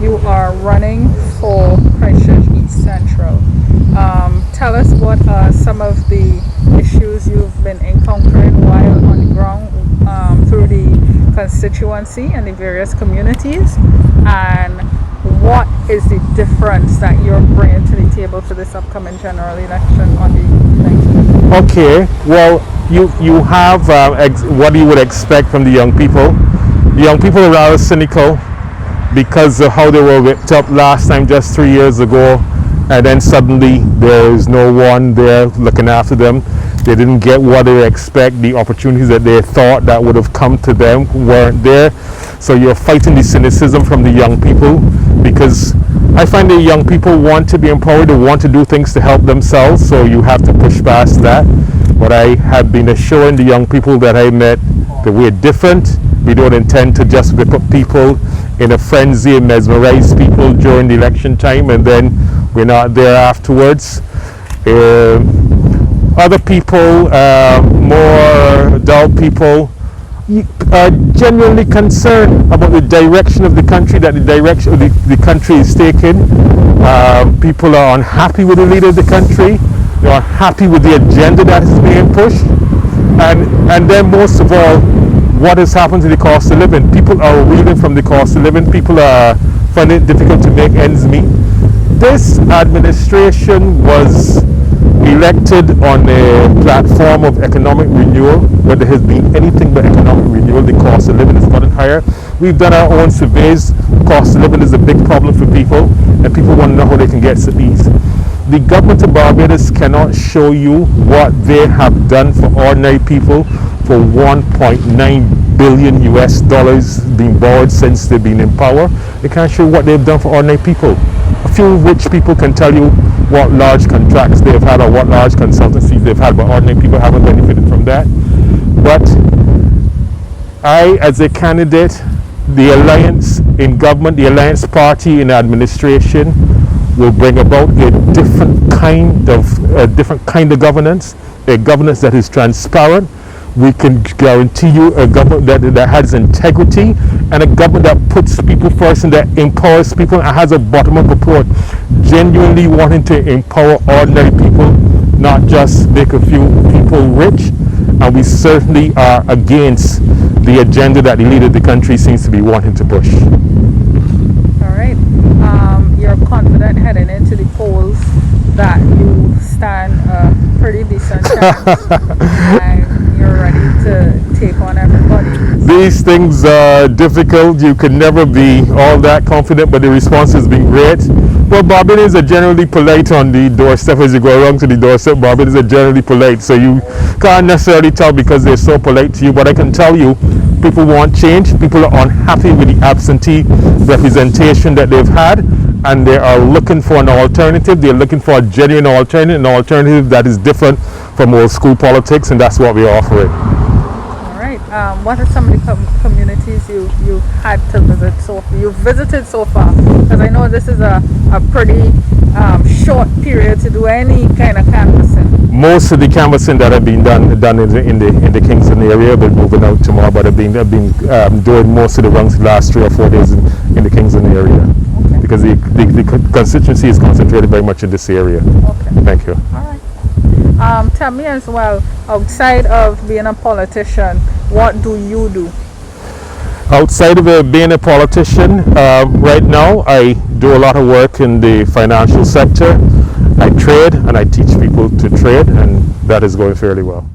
you are running for Christchurch East Central. Tell us what are some of the issues you've been encountering while on the ground through the constituency and the various communities, and what is the difference that you're bringing to the table for this upcoming general election on the 19th? Okay, well, you have what you would expect from the young people. The young people are rather cynical because of how they were whipped up last time, just 3 years ago, and then suddenly there is no one there looking after them. They didn't get what they expect. The opportunities that they thought that would have come to them weren't there. So you're fighting the cynicism from the young people, because I find the young people want to be empowered, they want to do things to help themselves, so you have to push past that. But I have been assuring the young people that I met that we're different. We don't intend to just whip up people in a frenzy and mesmerize people during the election time and then we're not there afterwards. Other people, more adult people, are genuinely concerned about the direction of the country, that the direction of the country is taking. People are unhappy with the leader of the country. They are happy with the agenda that is being pushed. And then most of all, what has happened to the cost of living? People are reeling from the cost of living. People are finding it difficult to make ends meet. This administration was elected on a platform of economic renewal, where there has been anything but economic renewal. The cost of living has gotten higher. We've done our own surveys. Cost of living is a big problem for people, and people want to know how they can get to these. The government of Barbados cannot show you what they have done for ordinary people for 1.9 billion US dollars being borrowed since they've been in power. They can't show what they've done for ordinary people. A few rich people can tell you what large contracts they've had or what large consultancies they've had, but ordinary people haven't benefited from that. But I, as a candidate, the alliance in government, the alliance party in administration, will bring about a different kind of governance, a governance that is transparent. We can guarantee you a government that has integrity, and a government that puts people first and that empowers people and has a bottom-up approach, genuinely wanting to empower ordinary people, not just make a few people rich. And we certainly are against the agenda that the leader of the country seems to be wanting to push. All right. You're confident heading into the polls that you stand a pretty decent chance and you're ready to take on everybody. These things are difficult. You can never be all that confident, but the response has been great. Well, Barbadians are generally polite on the doorstep. As you go around to the doorstep, Barbadians are generally polite, so you can't necessarily tell because they're so polite to you. But I can tell you, people want change. People are unhappy with the absentee representation that they've had, and they are looking for an alternative. They're looking for a genuine alternative, an alternative that is different from old school politics, and that's what we're offering. All right. What are some of the communities you've had to visit you've visited so far? Because I know this is a pretty short period to do any kind of canvassing. Most of the canvassing that have been done in the Kingsland area. We're moving out tomorrow, but I've been doing most of the runs the last 3 or 4 days in the Kingsland area. Okay. Because the constituency is concentrated very much in this area. Okay. Thank you. All right. Tell me as well, outside of being a politician, what do you do? Outside of being a politician, right now I do a lot of work in the financial sector. I trade and I teach people to trade, and that is going fairly well.